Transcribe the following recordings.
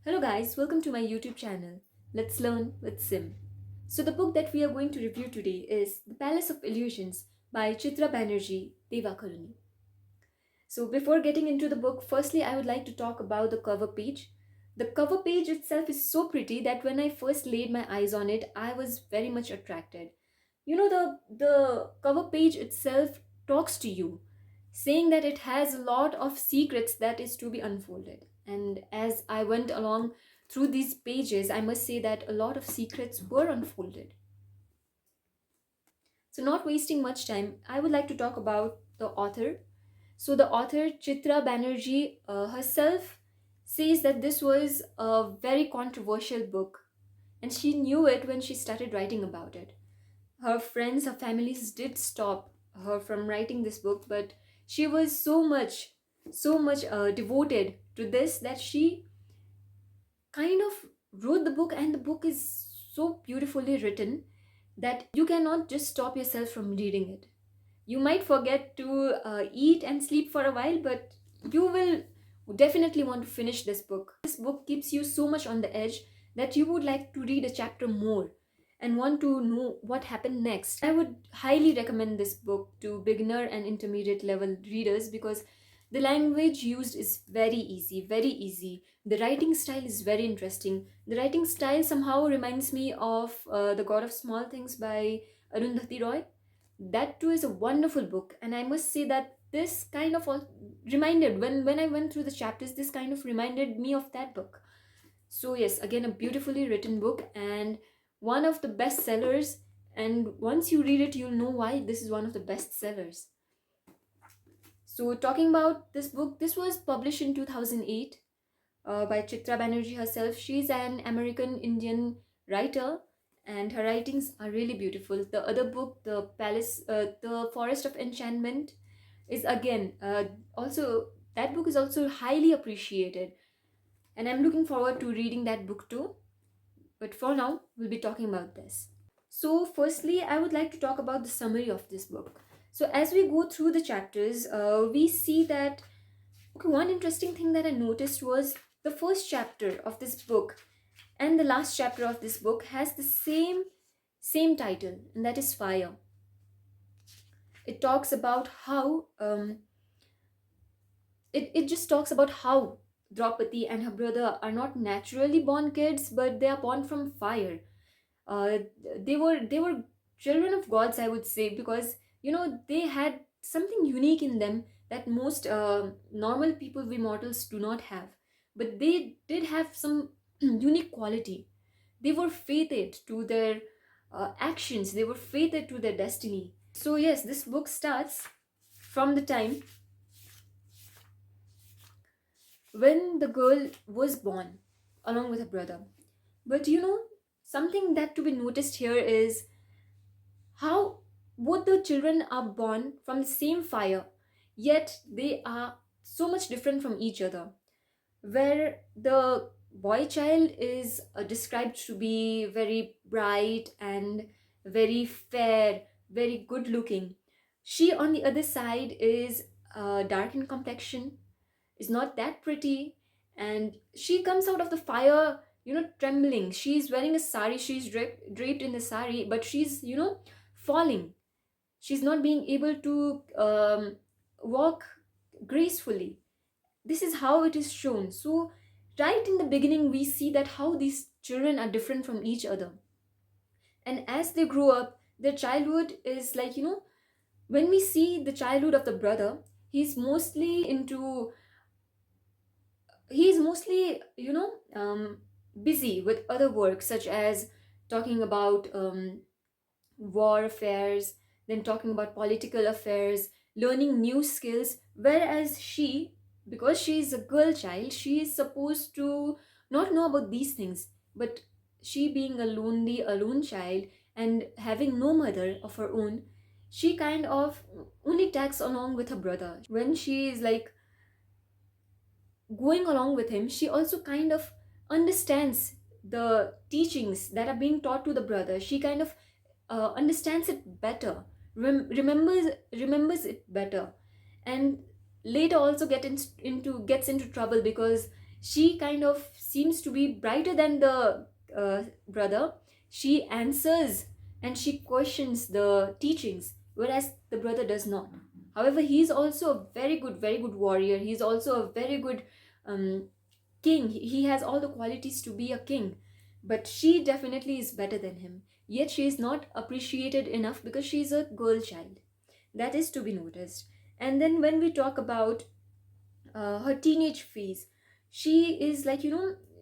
Hello guys, welcome to my YouTube channel. Let's learn with Sim. So the book that we are going to review today is The Palace of Illusions by Chitra Banerjee Devakaruni. So before getting into the book, firstly I would like to talk about the cover page. The cover page itself is so pretty that when I first laid my eyes on it, I was very much attracted. The cover page itself talks to you, saying that it has a lot of secrets that is to be unfolded. And as I went along through these pages, I must say that a lot of secrets were unfolded. So not wasting much time, I would like to talk about the author. So the author Chitra Banerjee herself says that this was a very controversial book, and she knew it when she started writing about it. Her friends, her families did stop her from writing this book, but she was so much devoted to this that she kind of wrote the book, and the book is so beautifully written that you cannot just stop yourself from reading it. You might forget to eat and sleep for a while, but you will definitely want to finish this book. This book keeps you so much on the edge that you would like to read a chapter more and want to know what happened next. I would highly recommend this book to beginner and intermediate level readers because the language used is very easy. The writing style is very interesting. The writing style somehow reminds me of The God of Small Things by Arundhati Roy. That too is a wonderful book, and I must say that this kind of reminded, when I went through the chapters, this kind of reminded me of that book. So yes, again, a beautifully written book and one of the best sellers. And once you read it, you'll know why this is one of the best sellers. So talking about this book, this was published in 2008 by Chitra Banerjee herself. She's an American Indian writer, and her writings are really beautiful. The other book, The Forest of Enchantment, is again also, that book is also highly appreciated, and I'm looking forward to reading that book too. But for now, we'll be talking about this. So, firstly, I would like to talk about the summary of this book. So, as we go through the chapters, we see that okay, one interesting thing that I noticed was the first chapter of this book and the last chapter of this book has the same title, and that is Fire. It talks about how it just talks about how Draupadi and her brother are not naturally born kids, but they are born from fire. uh, they were children of gods, I would say, because they had something unique in them that most normal people, we mortals, do not have. But they did have some unique quality. They were fated to their actions, they were fated to their destiny. So yes, this book starts from the time when the girl was born along with her brother. But something that to be noticed here is how both the children are born from the same fire, yet they are so much different from each other. Where the boy child is described to be very bright and very fair, very good looking. She, on the other side, is dark in complexion, is not that pretty, and she comes out of the fire, trembling. She's wearing a sari, she's draped in the sari, but she's, falling. She's not being able to walk gracefully. This is how it is shown. So right in the beginning, we see that how these children are different from each other, and as they grow up, their childhood is like, when we see the childhood of the brother, he's mostly into he's mostly busy with other work, such as talking about war affairs, then talking about political affairs, learning new skills. Whereas she, because she is a girl child, she is supposed to not know about these things. But she, being a lonely, alone child and having no mother of her own, she kind of only tags along with her brother. When she is like going along with him, she also kind of understands the teachings that are being taught to the brother. She kind of understands it better, remembers it better, and later also gets into trouble because She kind of seems to be brighter than the brother. She answers and she questions the teachings, whereas the brother does not. However, he's also a very good warrior. He's also a very good um, king. He has all the qualities to be a king, but she definitely is better than him. Yet she is not appreciated enough because she's a girl child. That is to be noticed. And then when we talk about her teenage phase, she is like,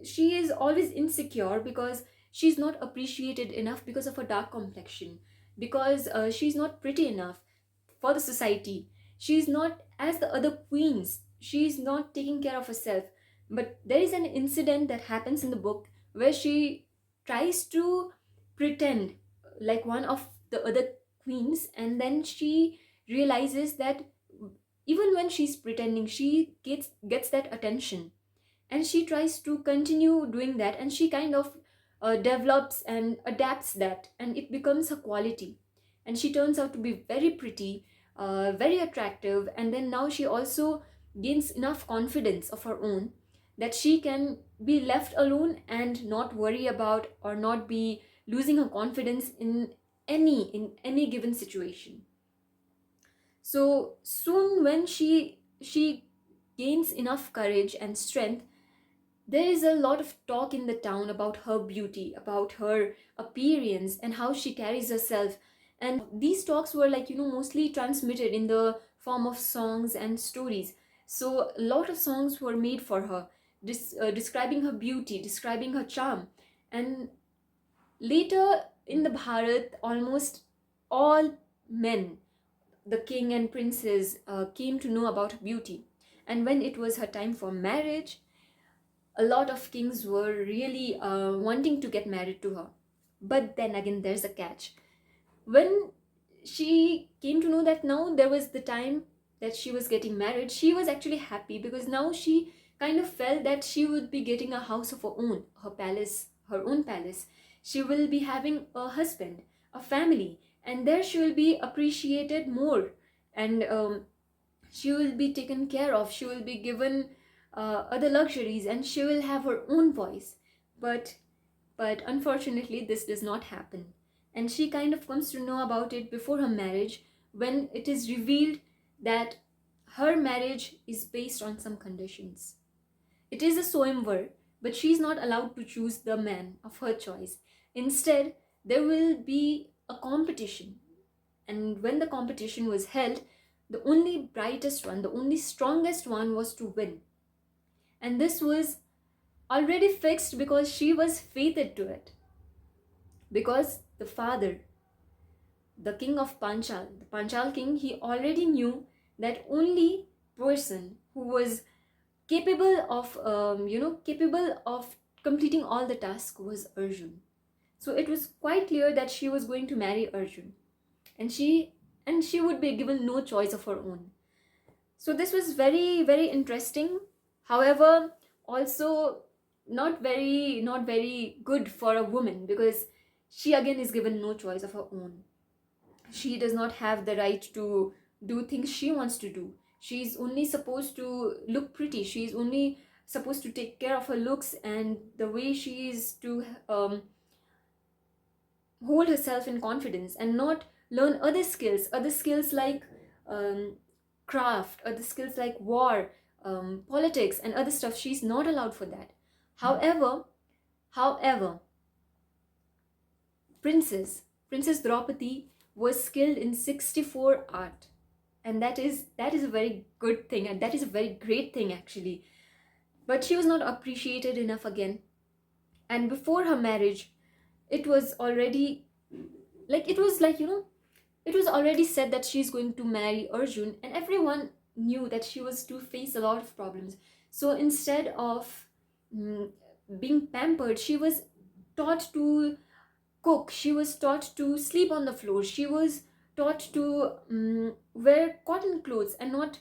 she is always insecure because she's not appreciated enough because of her dark complexion, because she's not pretty enough for the society. She's not as the other queens. She's not taking care of herself. But there is an incident that happens in the book where she tries to pretend like one of the other queens, and then she realizes that even when she's pretending, she gets that attention, and she tries to continue doing that, and she kind of develops and adapts that, and it becomes her quality, and she turns out to be very pretty, very attractive, and then now she also gains enough confidence of her own that she can be left alone and not worry about or not be losing her confidence in any given situation. So soon when she gains enough courage and strength, there is a lot of talk in the town about her beauty, about her appearance, and how she carries herself. And these talks were like, mostly transmitted in the form of songs and stories. So a lot of songs were made for her, describing her beauty, describing her charm. And later in the Bharat, almost all men, the king and princes, came to know about her beauty. And when it was her time for marriage, a lot of kings were really wanting to get married to her. But then again, there's a catch. When she came to know that now there was the time that she was getting married, she was actually happy because now she kind of felt that she would be getting a house of her own, her palace, her own palace. She will be having a husband, a family, and there she will be appreciated more. And she will be taken care of, she will be given other luxuries, and she will have her own voice. But unfortunately this does not happen, and she kind of comes to know about it before her marriage, when it is revealed that her marriage is based on some conditions. It is a soimvar, but she is not allowed to choose the man of her choice. Instead, there will be a competition, and when the competition was held, the only brightest one, the only strongest one was to win. And this was already fixed because she was fated to it. Because the father, the king of Panchal, the Panchal king, he already knew that only person who was capable of completing all the tasks was Arjun. So it was quite clear that she was going to marry Arjun, and she would be given no choice of her own. So this was very interesting. However, also not very good for a woman, because she again is given no choice of her own. She does not have the right to do things she wants to do. She's only supposed to look pretty. She's only supposed to take care of her looks and the way she is to hold herself in confidence, and not learn other skills like um, craft, other skills like war, politics, and other stuff. She's not allowed for that. However however, princess Draupadi was skilled in 64 art, and that is a very good thing, and that is a very great thing actually. But she was not appreciated enough again. And before her marriage, it was already it was already said that she's going to marry Arjun, and everyone knew that she was to face a lot of problems. So instead of mm, being pampered, she was taught to cook, she was taught to sleep on the floor, she was taught to wear cotton clothes and not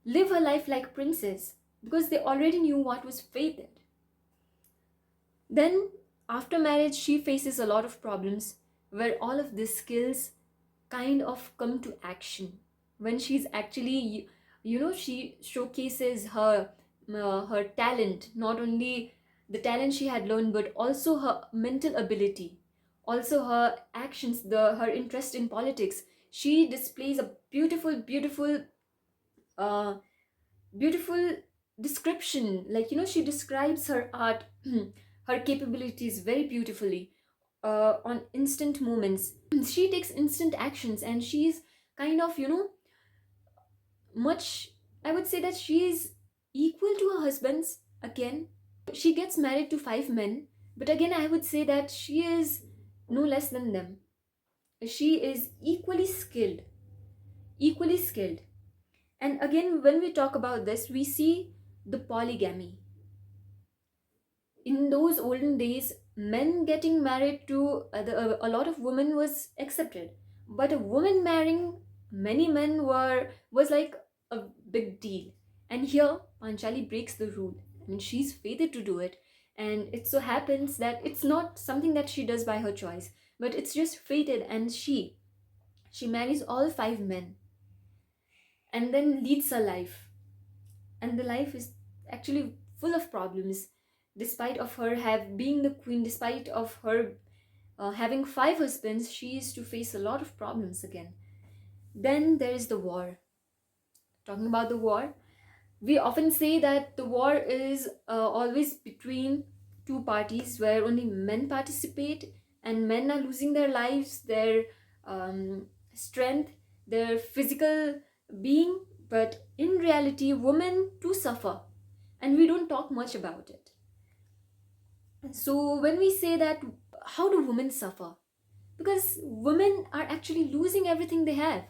live her life like princess, because they already knew what was fated. Then, after marriage, she faces a lot of problems where all of these skills kind of come to action when she's actually, she showcases her her talent, not only the talent she had learned, but also her mental ability, also her actions, her interest in politics. She displays a uh, beautiful description. Like, she describes her art, her capabilities very beautifully, on instant moments. She takes instant actions, and she's kind of, much, I would say that she is equal to her husbands again. She gets married to 5 men, but again, I would say that she is no less than them. She is equally skilled. And again, when we talk about this, we see the polygamy. In those olden days, men getting married to a lot of women was accepted, but a woman marrying many men was like a big deal. And here Panchali breaks the rule. I mean, she's fated to do it, and it so happens that it's not something that she does by her choice, but it's just fated. And she marries all 5 men, and then leads a life. And the life is actually full of problems, despite of her have being the queen, despite of her having 5 husbands. She is to face a lot of problems again. Then there is the war. Talking about the war, we often say that the war is always between two parties where only men participate, and men are losing their lives, their strength, their physical being. But in reality, women too suffer, and we don't talk much about it. So when we say that, how do women suffer? Because women are actually losing everything they have.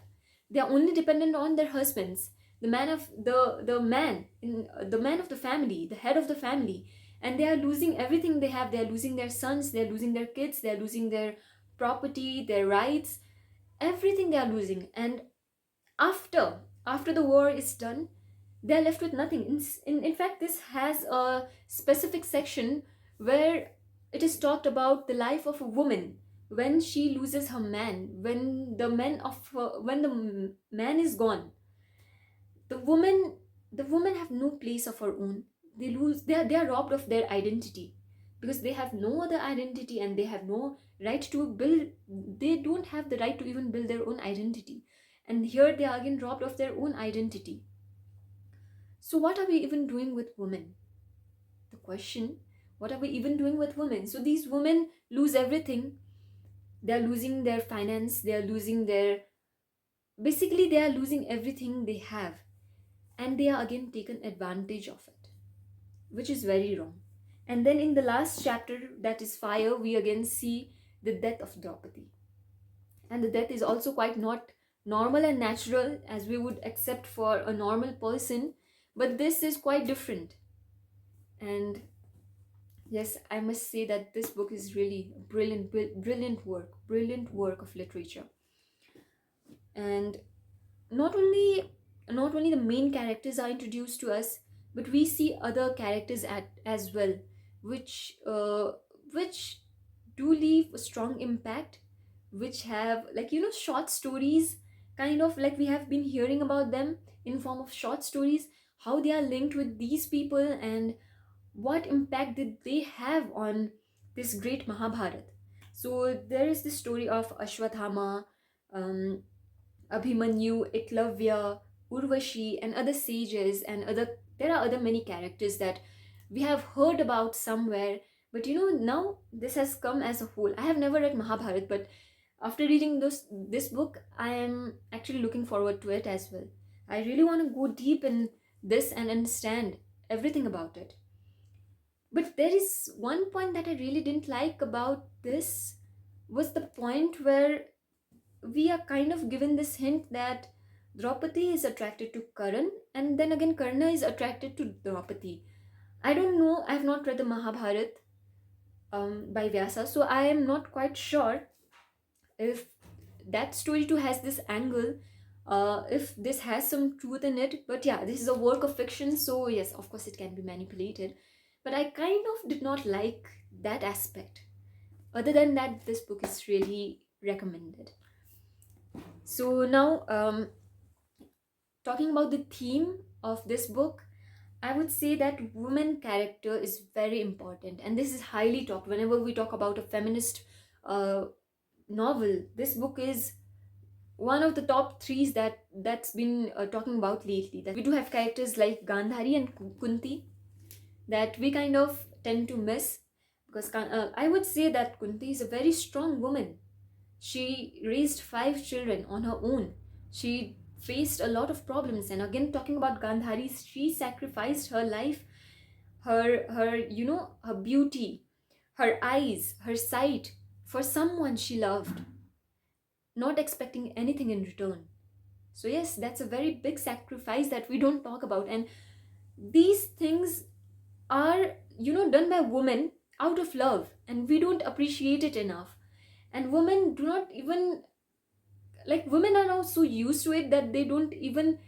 They are only dependent on their husbands, the man of the man in the man of the family, the head of the family. And they are losing everything they have. They are losing their sons, they are losing their kids, they are losing their property, their rights, everything they are losing. And after the war is done, they are left with nothing. In fact, this has a specific section where it is talked about the life of a woman when she loses her man, when the man is gone. The woman the women have no place of her own. They are robbed of their identity, because they have no other identity, and they have no right to build. They don't have the right to even build their own identity, and here they are again robbed of their own identity. So what are we even doing with women? The question, what are we even doing with women? So these women lose everything. They are losing their finance, they are losing their, basically they are losing everything they have, and they are again taken advantage of it, which is very wrong. And then in the last chapter, that is fire, we again see the death of Draupadi. And the death is also quite not normal and natural as we would accept for a normal person, but this is quite different. And yes, I must say that this book is really brilliant work of literature. And not only the main characters are introduced to us, but we see other characters as well, which do leave a strong impact, which have, like, short stories, kind of like we have been hearing about them in form of short stories, how they are linked with these people, and what impact did they have on this great Mahabharat. So there is the story of Ashwathama, um, Abhimanyu, Eklavya, Urvashi, and other sages, and there are other many characters that we have heard about somewhere. But now this has come as a whole. I have never read Mahabharat, but after reading this book, I am actually looking forward to it as well. I really want to go deep in this and understand everything about it. But there is one point that I really didn't like about this, was the point where we are kind of given this hint that Draupadi is attracted to Karan, and then again Karna is attracted to Draupadi. I don't know, I have not read the Mahabharat by Vyasa, so I am not quite sure if that story too has this angle, if this has some truth in it. But yeah, this is a work of fiction, so yes, of course it can be manipulated. But I kind of did not like that aspect. Other than that, this book is really recommended. So now, talking about the theme of this book, I would say that woman character is very important, and this is highly talked whenever we talk about a feminist uh, novel. This book is one of the top threes that's been talking about lately. That we do have characters like Gandhari and Kunti that we kind of tend to miss, because I would say that Kunti is a very strong woman. She raised five children on her own. She faced a lot of problems, and again talking about Gandhari, she sacrificed her life, her beauty, her eyes, her sight for someone she loved, not expecting anything in return. So yes, that's a very big sacrifice that we don't talk about, and these things are done by women out of love, and we don't appreciate it enough. And women do not even, like, women are now so used to it that they don't even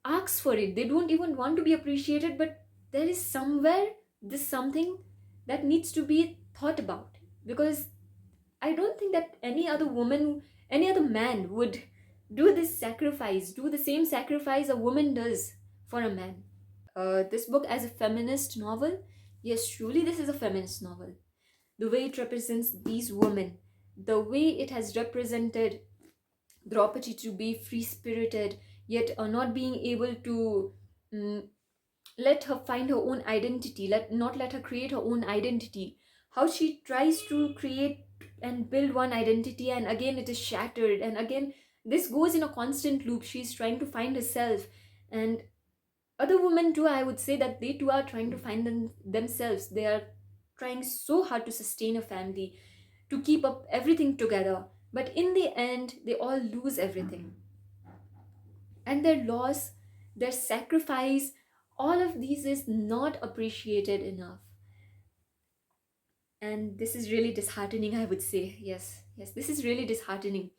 ask for it, they don't even want to be appreciated. But there is somewhere this something that needs to be thought about, because I don't think that any other woman, any other man would do the same sacrifice a woman does for a man. This book as a feminist novel, yes, truly this is a feminist novel. The way it represents these women, the way it has represented Draupadi to be free spirited, yet not being able to mm, let her find her own identity, let her create her own identity. How she tries to create and build one identity, and again it is shattered, and again this goes in a constant loop. She's trying to find herself, and other women too, I would say that they too are trying to find themselves. They are trying so hard to sustain a family, to keep up everything together, but in the end they all lose everything. And their loss, their sacrifice, all of these is not appreciated enough. And this is really disheartening, I would say. Yes, this is really disheartening.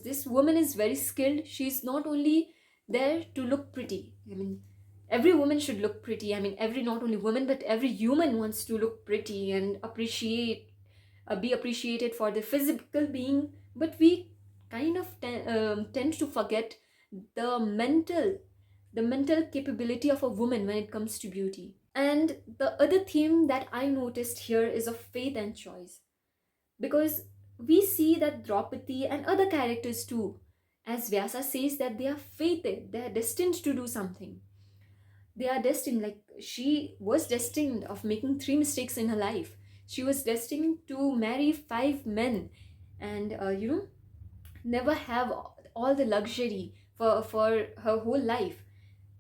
This woman is very skilled. She's not only there to look pretty. I mean, every woman should look pretty. I mean, every, not only woman, but every human wants to look pretty and be appreciated for their physical being. But we kind of tend to forget the mental, the mental capability of a woman when it comes to beauty. And the other theme that I noticed here is of faith and choice, because we see that Draupadi and other characters too, as Vyasa says, that they are fated, they are destined to do something. They are destined, like she was destined of making three mistakes in her life. She was destined to marry five men, and never have all the luxury for her whole life.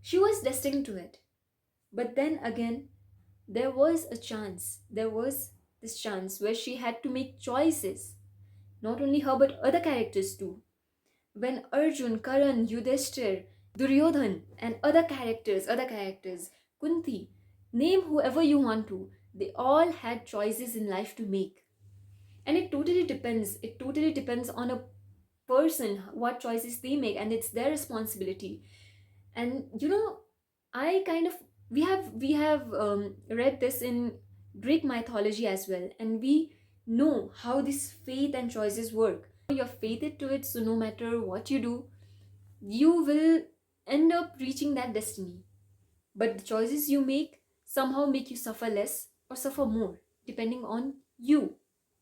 She was destined to it. But then again, there was this chance where she had to make choices. Not only her, but other characters too. When Arjun, Karan, Yudhishthir, Duryodhan, and other characters, Kunti, name whoever you want to, they all had choices in life to make. And it totally depends. It totally depends on a person what choices they make, and it's their responsibility. And I kind of we have read this in Greek mythology as well, and we know how this faith and choices work. You're fated to it, so no matter what you do, you will end up reaching that destiny. But the choices you make somehow make you suffer less or suffer more, depending on you.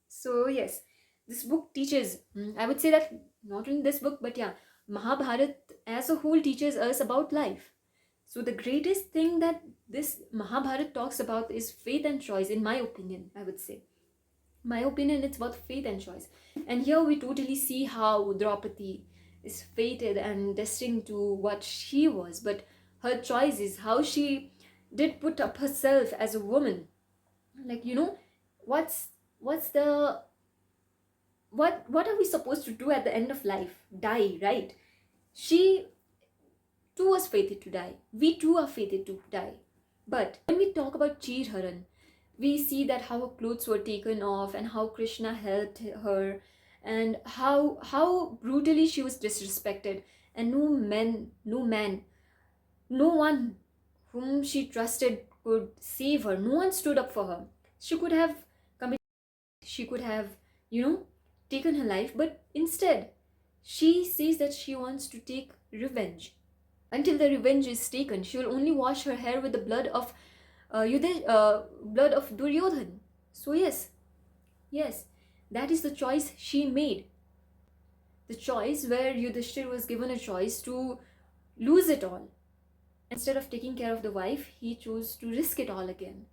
So yes, this book teaches, I would say that not only this book, but yeah, Mahabharat as a whole teaches us about life. So the greatest thing that this Mahabharat talks about is faith and choice, in my opinion, I would say. My opinion, it's about faith and choice. And here we totally see how Draupadi is fated and destined to what she was, but her choices, how she did put up herself as a woman. Like, what's the what are we supposed to do at the end of life? Die, right? She too was fated to die. We too are fated to die. But when we talk about Chirharan, we see that how her clothes were taken off and how Krishna helped her, and how brutally she was disrespected, and no man, no one whom she trusted could save her. No one stood up for her. She could have committed, she could have, you know, taken her life, but instead, she says that she wants to take revenge. Until the revenge is taken, she will only wash her hair with the blood of blood of Duryodhan. So yes, that is the choice she made. The choice where Yudhishthir was given a choice to lose it all. Instead of taking care of the wife, he chose to risk it all again.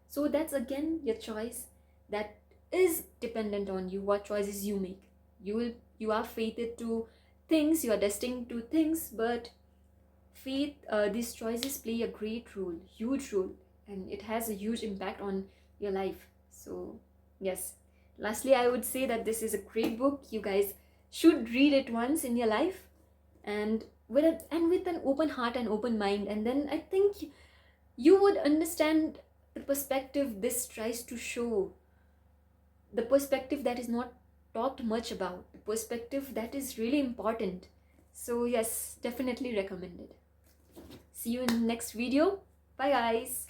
So that's again your choice that is dependent on you, what choices you make. You are fated to things, you are destined to things, but faith, these choices play a great role, huge role, and it has a huge impact on your life. So yes, lastly I would say that this is a great book. You guys should read it once in your life, and with an open heart and open mind, and then I think you would understand the perspective this tries to show, the perspective that is not talked much about, the perspective that is really important. So yes, definitely recommended. See you in the next video. Bye guys.